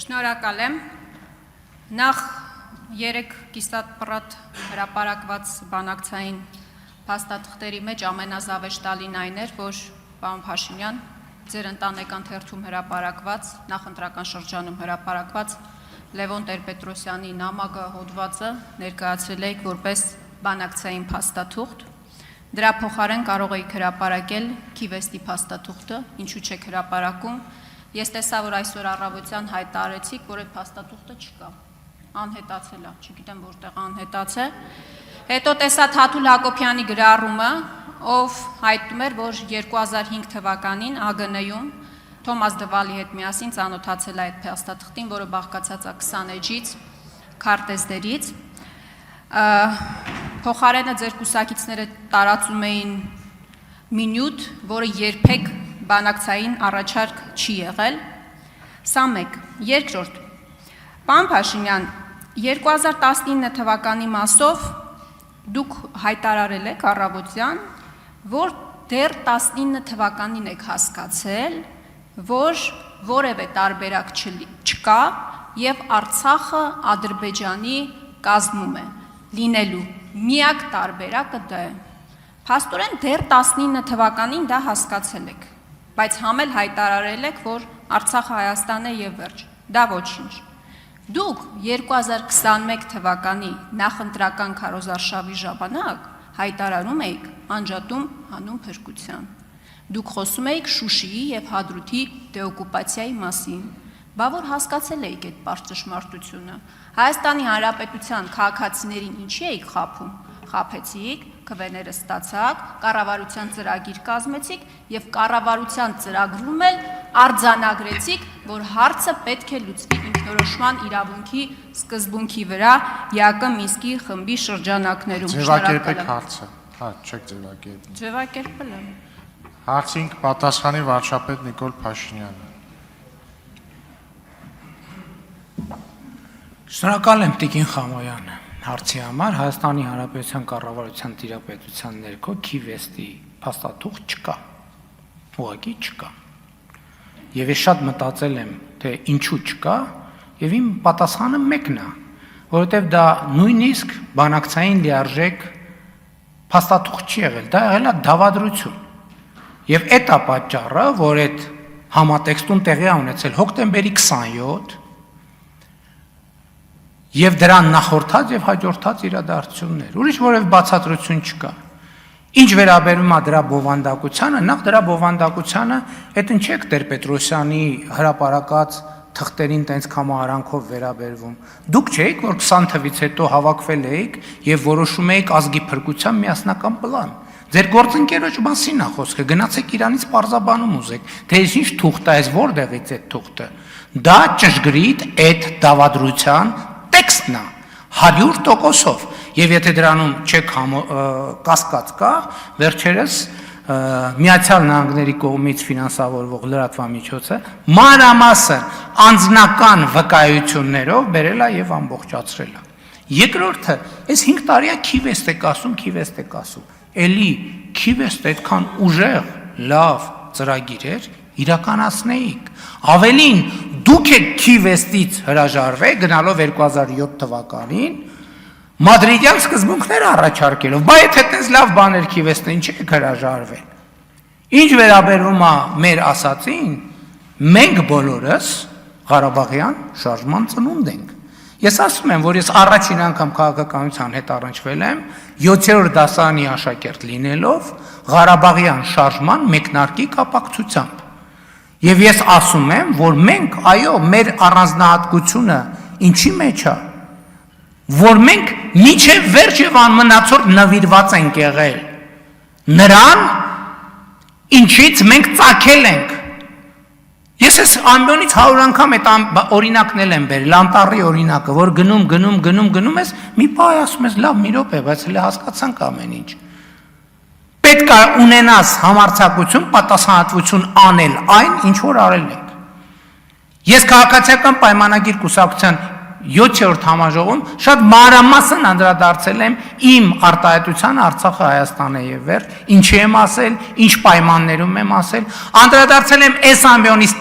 Շնորհակալ եմ։ Նախ 3 կիսատ-պռատ հրապարակված բանակցային փաստաթղթերի մեջ ամենազավեշտալին այն էր, որ պարոն Փաշինյան, ձեր ընտանեկան թերթում հրապարակված, նախընտրական շրջանում հրապարակված Լևոն Տեր-Պետրոսյանի նամակը հոդվածը ներկայացրել եք որպես բանակցային փաստաթուղթ։ Դրա փոխարեն կարող եք հրապարակել Քիվեստի փաստաթուղթը, ինչու չեք հրապարակում։ Ես տեսա, որ այսօր առավոտյան հայտարարեցիք, որ այդ փաստաթուղթը չկա, անհետացել է, չգիտեմ որտեղ անհետացել։ Հետո տեսա Թաթուլ Հակոբյանի գրառումը, ով հայտնում էր, որ 2005 թվականին ԱԳՆ-ում Թոմաս Դվալի հետ միասին ծանոթացել է այդ փաստաթղթին, որը բաղկացած է 20 էջից, քարտեզներից։ Փոխարենը ձեր կուսակիցները տարածում էին մի նյութ, որը երբեք բանակցային առաջարկ չի եղել։ Սա մեկ։ Երկրորդ, պարոն Փաշինյան, 2019 թվականի մասով դուք հայտարարել եք առավոտյան, որ դեռ 19 թվականին եք հասկացել, որ որևէ տարբերակ չկա եւ Արցախը Ադրբեջանի կազմում է լինելու միակ տարբերակը դա է։ Փաստորեն դեռ 19 թվականին դա հասկացել եք, բայց համել հայտարարել եք, որ Արցախը Հայաստան է եւ վերջ։ Դա ոչինչ։ Դուք 2021 թվականի նախընտրական քարոզարշավի ժամանակ հայտարարում եք անջատում հանուն փրկության։ Դուք խոսում եք Շուշիի եւ Հադրութի դեօկուպացիայի մասին։ Բա որ հասկացել եք այդ բարձ ճշմարտությունը։ Հայաստանի Հանրապետության քաղաքացիներին ինչի եք խաբում։ Խաբեցիք, քվեները ստացաք, կառավարության ծրագիր կազմեցիք եւ կառավարության ծրագրում էլ արձանագրեցիք, որ հարցը պետք է լուծվի ինքնորոշման իրավունքի սկզբունքի վրա ԵԱԿ Մինսկի խմբի շրջանակներում։ Ձևակերպեք հարցը։ Հա, չեք ձևակերպել։ Ձևակերպել եմ։ Հարցին պատասխանի վարչապետ Նիկոլ Փաշինյանը։ Շնորհակալ եմ Տիկին Խամոյանը հարցի համար։ Հայաստանի Հանրապետության կառավարության տիրապետության ներքո Քիվեստի փաստաթուղթ չկա։ Ուղղակի չկա։ Եվ ես շատ մտածել եմ, թե ինչու չկա, եւ իմ պատասխանը մեկն է, որովհետեւ դա նույնիսկ բանակցային լիարժեք փաստաթուղթ չի եղել, դա եղել է դավադրություն։ Եվ այդ է պատճառը, որ այդ համատեքստում տեղի է ունեցել հոկտեմբերի 27 եւ դրան նախորդած եւ հաջորդած իրադարձություններ։ Ուրիշ որևէ բացատրություն չկա։ Ինչ վերաբերում է դրա բովանդակությանը, նախ դրա բովանդակությանը այդ ինչեք Տեր-Պետրոսյանի հրապարակած թղթերին տենց կամարանքով վերաբերվում։ Դուք չէիք, որ 20 թվից հետո հավաքվել եք եւ որոշում եք ազգի փրկության միասնական պլան։ Ձեր գործընկերոջ մասին է խոսքը, գնացեք իրանից պարզաբանում ուզեք, թե ինչ թուղթ է, որտեղից է թուղթը։ Դա ճշգրիտ այդ դավադրության տեքստն է 100%-ով, եւ եթե դրանում չեք կասկած կա, վերջերս Միացյալ Նահանգների կողմից ֆինանսավորվող լրատվամիջոցը մանրամասն անձնական վկայություններով բերել է եւ ամբողջացրել է։ Երկրորդը, այս 5 տարի է Քիվեստ եք ասում, էլի Քիվեստ այդքան ուժեղ, լավ ծրագիր էր, իրականացնեիք։ Ավելին, դուք եք Քիվեստից հրաժարվել գնալով 2007 թվականին Մադրիդյան սկզբունքներ առաջարկելով, բայց եթե այդպես լավ բաներ Քիվեստը ինչ եք հրաժարվել։ Ինչ վերաբերում է մեր ասածին, մենք բոլորս Ղարաբաղյան շարժման ծնունդ ենք։ Ես ասում եմ, որ ես առաջին անգամ քաղաքականության հետ առնչվել եմ 7-րդ դասարանի աշակերտ լինելով Ղարաբաղյան շարժման մեկնարկի կապակցությամբ։ Եվ ես ասում եմ, որ մենք, այո, մեր առանձնահատկությունը ինչի մեջ է, որ մենք մինչև վերջ եւ անմնացորդ նվիրված ենք եղել նրան, ինչից մենք ծագել ենք։ Ես այս ամբյոնից 100 անգամ այդ օրինակն եմ բերել, անտառի օրինակը, որ գնում ես, մի պահ ասում ես, լավ, մի րոպե, բայց հենց հասկացանք ամեն ինչ։ Պետք է ունենաս համարձակություն, պատասխանատվություն անել այն, ինչ որ արել ենք։ Ես քաղաքացիական պայմանագիր կուսակցության 7-րդ համաժողովում շատ մանրամասն անդրադարձել եմ իմ արտահայտության Արցախը Հայաստան է եւ վեր, ինչի եմ ասել, ինչ պայմաններում եմ ասել, անդրադարձել եմ այս ամբիոնից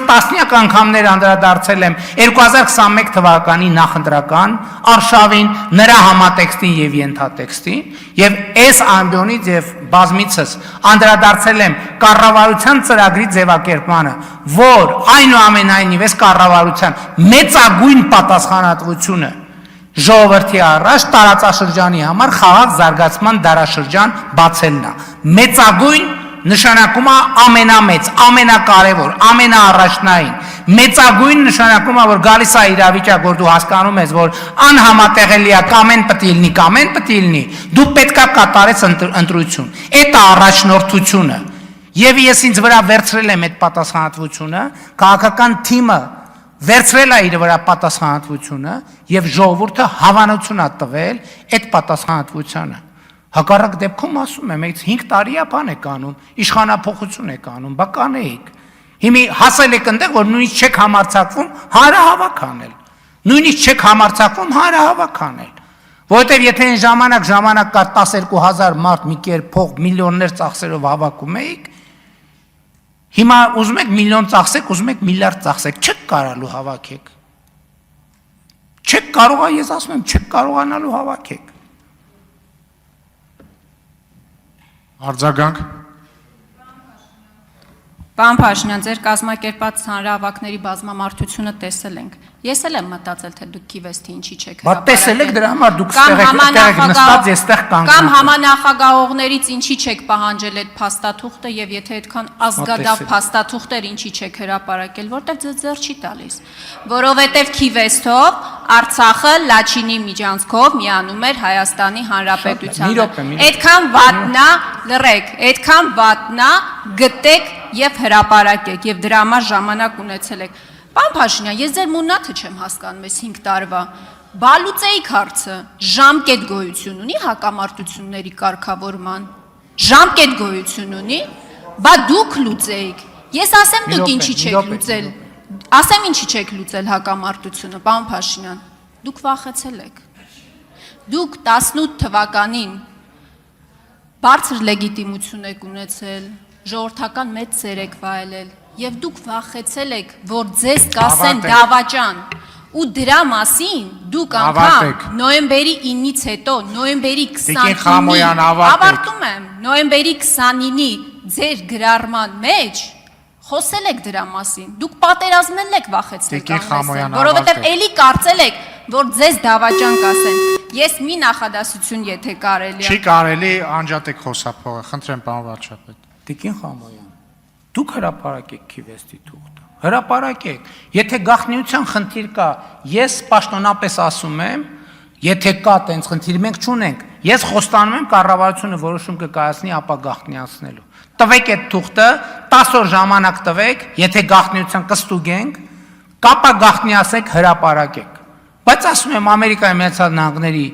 տասնյակ անգամներ անդրադարձել եմ 2021 թվականի նախընտրական արշավին, նրա համատեքստին եւ ենթատեքստին եւ այս ամբիոնից եւ բազմիցս անդրադարձել եմ կառավարության ծրագրի ձևակերպմանը, որ այնուամենայնիվ այս կառավարության մեծագույն պատասխանատվությունը ժողովրդի առաջ տարածաշրջանի համար խաղաղ զարգացման դարաշրջան բացելն է։ Մեծագույն նշանակում է ամենամեծ, ամենակարևոր, ամենաառաջնային։ Մեծագույն նշանակում է, որ գալիս է իրավիճակ, որ դու հասկանում ես, որ անհամատեղելի է, կամեն պետք է լինի, դու պետքա կատարես ընտրություն։ Այդ է առաջնորդությունը։ Եվ ես ինձ վրա վերցրել եմ այդ պատասխանատվությունը, քաղաքական թիմը վերցրել է իր վրա պատասխանատվությունը եւ ժողովուրդը հավանություն է տվել այդ պատասխանատվությանը։ Հակառակ դեպքում ասում եմ, 5 տարի է բան եք անում, իշխանափոխություն եք անում, բա կանեիք։ Հիմի հասել եք այնտեղ, որ նույնիսկ չեք համարձակվում հանրահավաք անել։ Նույնիսկ չեք համարձակվում հանրահավաք անել։ Որովհետև եթե այն ժամանակ կար 12000 մարդ մի կերպ փող միլիոններ ծախսերով հավաքում էիք, հիմա ուզում եք միլիոն ծախսեք, ուզում եք միլիարդ ծախսեք, չեք կարալու հավաքեք։ Չեք կարող, ես ասում եմ, չեք կարողանալու հավաքեք։ Արձագանք։ Պարոն Փաշինյան, ձեր կազմակերպած հանրահավաքների բազմամարդությունը տեսել ենք։ Ես էլ եմ մտածել, թե դուք Քիվեստի ինչի չեք հրապարակել։ Բա տեսել եք դրա համար դուք ստեղ նստած եստեղ կանգնած։ Կամ համանախագահողներից ինչի չեք պահանջել այդ փաստաթուղթը եւ եթե այդքան ազգադավ փաստաթուղթ էր ինչի չեք հրապարակել, որտեղ ձեր չի տալիս։ Որովհետեւ Քիվեստով Արցախը Լաչինի միջանցքով միանում էր Հայաստանի Հանրապետությանը։ Այդքան վատնա, լռեք, այդքան վատնա գտեք եւ հրապարակեք եւ դրա համար ժամանակ ունեցել եք։ Պարոն Փաշինյան, ես ձեր մուննաթը չեմ հասկանում այս 5 տարվա։ Բալուծեիք հարցը, ժամկետ գոյություն ունի հակամարտությունների կարգավորման։ Ժամկետ գոյություն ունի, բա դուք լուծեիք։ Ես ասեմ դուք ինչի չեք լուծել։ Ասեմ ինչի չեք լուծել հակամարտությունը, պարոն Փաշինյան։ Դուք վախեցել եք։ Դուք 18 թվականին բարձր լեգիտիմություն եք ունեցել, ժողովրդական մեծ սեր եք վայելել եւ դուք վախեցել եք, որ ձեզ կասեն դավաճան ու դրա մասին դուք անգամ նոյեմբերի 9-ից հետո նոյեմբերի 29-ին ավարտում եմ նոյեմբերի 29-ի ձեր գրառման մեջ խոսել եք դրա մասին դուք պատերազմել եք վախեցել որովհետեւ էլի կարծել եք որ ձեզ դավաճան կասեն ես մի նախադասություն եթե կարելի է Չի կարելի անջատեք խոսափողը խնդրեմ պարոն վարչապետ Տիկին Խամոյան, դուք հրապարակեք Քիվեստի թուղթը, հրապարակեք, եթե գաղտնիության խնդիր կա, ես պաշտոնապես ասում եմ, եթե կա տենց խնդիր, մենք չունենք, ես խոստանում եմ կառավարությունը որոշում կկայացնի ապա գաղտնիացնելու, տվեք այդ թուղթը, 10 օր ժամանակ տվեք, եթե գաղտնիության կստուգենք, կապա գաղտնիացեք, հրապարակեք, բայց ասում եմ Ամերիկայի Միացյալ Նահանգների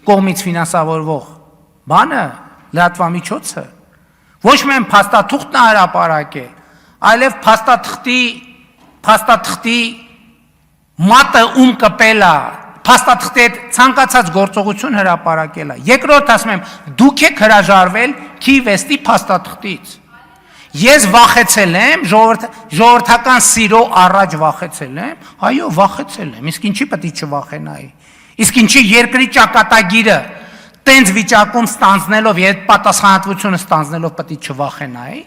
կողմից ֆինանսավորվող բանը, լրատվամիջոցը Ոչ միայն փաստաթուղթն հրապարակել, այլև փաստաթղթի մատը ում կպելա, փաստաթղթի հետ ցանկացած գործողություն հրապարակելա։ Երկրորդ ասում եմ, դուք եք հրաժարվել Քիվեստի փաստաթղթից։ Ես վախեցել եմ, ժողովրդական սիրո առաջ վախեցել եմ, այո, վախեցել եմ, իսկ ինչի պետք է չվախենայի։ Իսկ ինչի երկրի ճակատագիրը տենց վիճակում ստանձնելով եւ պատասխանատվությունը ստանձնելով պետք է չվախենայի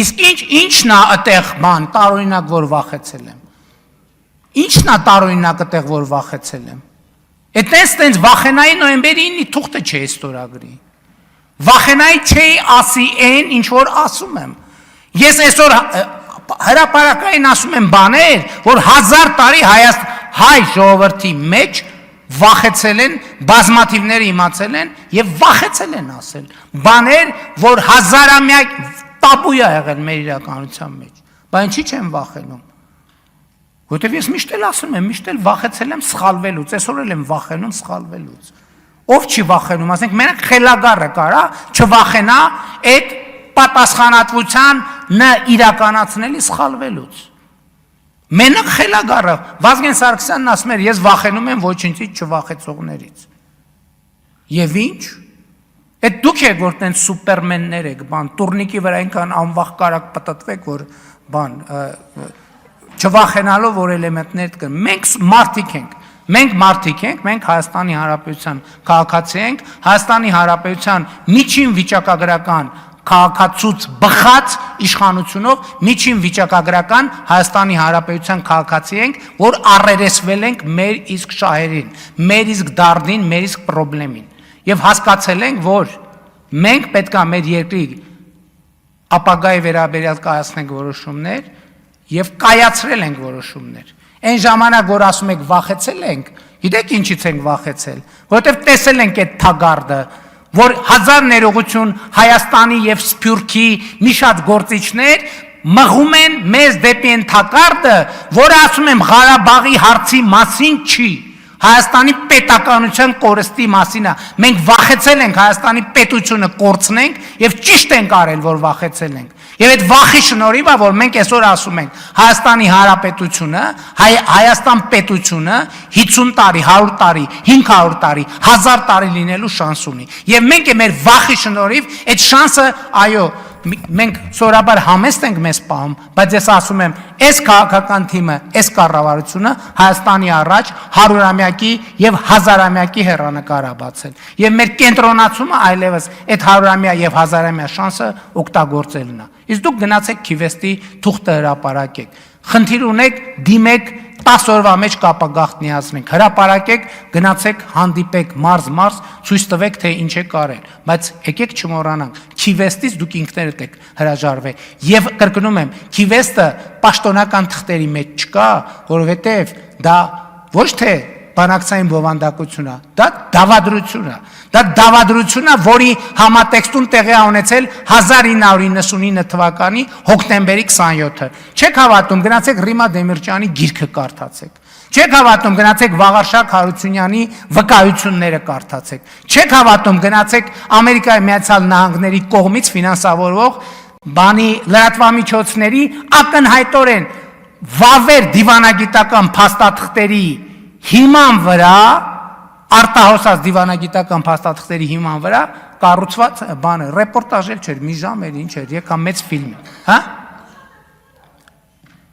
իսկ ինչն է այդեղ բան տարօրինակ որ վախեցել եմ ինչն է տարօրինակ այդեղ որ վախեցել եմ այդտենց վախենայի նոյեմբերի 9-ի թուղթը չէ ստորագրի վախենայի չէի ասի այն ինչ որ ասում եմ ես այսօր հրապարակային ասում եմ բաներ որ 1000 տարի հայ ժողովրդի մեջ վախեցել են, բազմաթիվները իմացել են եւ վախեցել են ասել։ Բաներ, որ հազարամյա տաբու է եղել մեր իրականության մեջ։ Բայց ինչի՞ չեմ վախենում։ Որտեւ ես միշտ էլ ասում եմ, միշտ էլ վախեցել եմ սխալվելուց, այսօր էլ եմ վախենում սխալվելուց։ Ով չի վախենում, ասենք մենակ խելագարը կարա չվախենա այդ պատասխանատվության իրականացնելի սխալվելուց։ Մենակ խելագարը Վազգեն Սարգսյանն ասում էր ես վախենում եմ ոչինչից չվախեցողներից։ Եվ ինչ։ Այդ դուք եք որ տենց սուպերմեններ եք, բան, տուրնիկի վրա այնքան անվախ կարակ պատտվեք, որ բան չվախենալով որ էլեմենտներ կան։ Մենք մարդիկ ենք։ Մենք մարդիկ ենք, մենք Հայաստանի Հանրապետության քաղաքացի ենք, Հայաստանի Հանրապետության միջին վիճակագրական քաղաքացուց բխած իշխանությունով միջին վիճակագրական Հայաստանի Հանրապետության քաղաքացի ենք, որ առերեսվել ենք մեր իսկ շահերին, մեր իսկ դարդին, մեր իսկ խնդրին։ Եվ հասկացել ենք, որ մենք պետք է մեր երկրի ապագայի վերաբերյալ կայացնենք որոշումներ եւ կայացրել ենք որոշումներ։ Այն ժամանակ, որ ասում եք վախեցել ենք, գիտեք ինչից ենք վախեցել, որովհետև տեսել ենք այդ թագարդը, որ հազար ներողություն Հայաստանի եւ Սփյուռքի մի շատ գործիչներ մղում են մեզ դեպի այն թագարդը, որը ասում եմ Ղարաբաղի հարցի մասին չի, Հայաստանի պետականության կորստի մասին է։ Մենք վախեցել ենք Հայաստանի պետությունը կորցնենք եւ ճիշտ ենք արել, որ վախեցել ենք։ Եվ այդ վախի շնորհիվ է, որ մենք այսօր ասում ենք Հայաստանի Հանրապետությունը, Հայաստան պետությունը 50 տարի, 100 տարի, 500 տարի, 1000 տարի լինելու շանս ունի։ Եվ մենք մեր վախի շնորհիվ այդ շանսը, այո, մենք սովորաբար համեստ ենք մեզ պահում, բայց ես ասում եմ, այս քաղաքական թիմը, այս կառավարությունը Հայաստանի առաջ 100-ամյակի եւ 1000-ամյակի հեռանկար է բացել։ Եվ մեր կենտրոնացումը այլևս այդ 100-ամյա եւ 1000-ամյա շանսը օգտագործելն է։ Իսկ դուք գնացեք Քիվեստի թուղթը հրապարակեք։ Խնդիր ունեք, դիմեք 10 օրվա մեջ կապագաղտնիացնենք, հրապարակեք, գնացեք, հանդիպեք մարզ, ցույց տվեք, թե ինչ եք արել, բայց եկեք չմոռանանք, Քիվեստից դուք ինքներդ եք հրաժարվել, եւ կրկնում եմ, Քիվեստը պաշտոնական թղթերի մեջ չկա, որովհետեւ դա ոչ թե բանակցային բովանդակություն է, դա դավադրություն է, որի համատեքստում տեղի ունեցել 1999 թվականի հոկտեմբերի 27-ը։ Չեք հավատում, գնացեք Ռիմա Դեմիրճյանի գիրքը կարդացեք։ Չեք հավատում, գնացեք Վաղարշակ Հարությունյանի վկայությունները կարդացեք։ Չեք հավատում, գնացեք Ամերիկայի Միացյալ Նահանգների կողմից ֆինանսավորվող բանի լրատվամիջոցների ակնհայտորեն վավեր դիվանագիտական փաստաթղթերի հիման վրա արտահոսած դիվանագիտական փաստաթղթերի հիման վրա կառուցված բանը ռեպորտաժ չէր, մի ժամ էր, ինչ էր, եկա մեծ ֆիլմ, հա։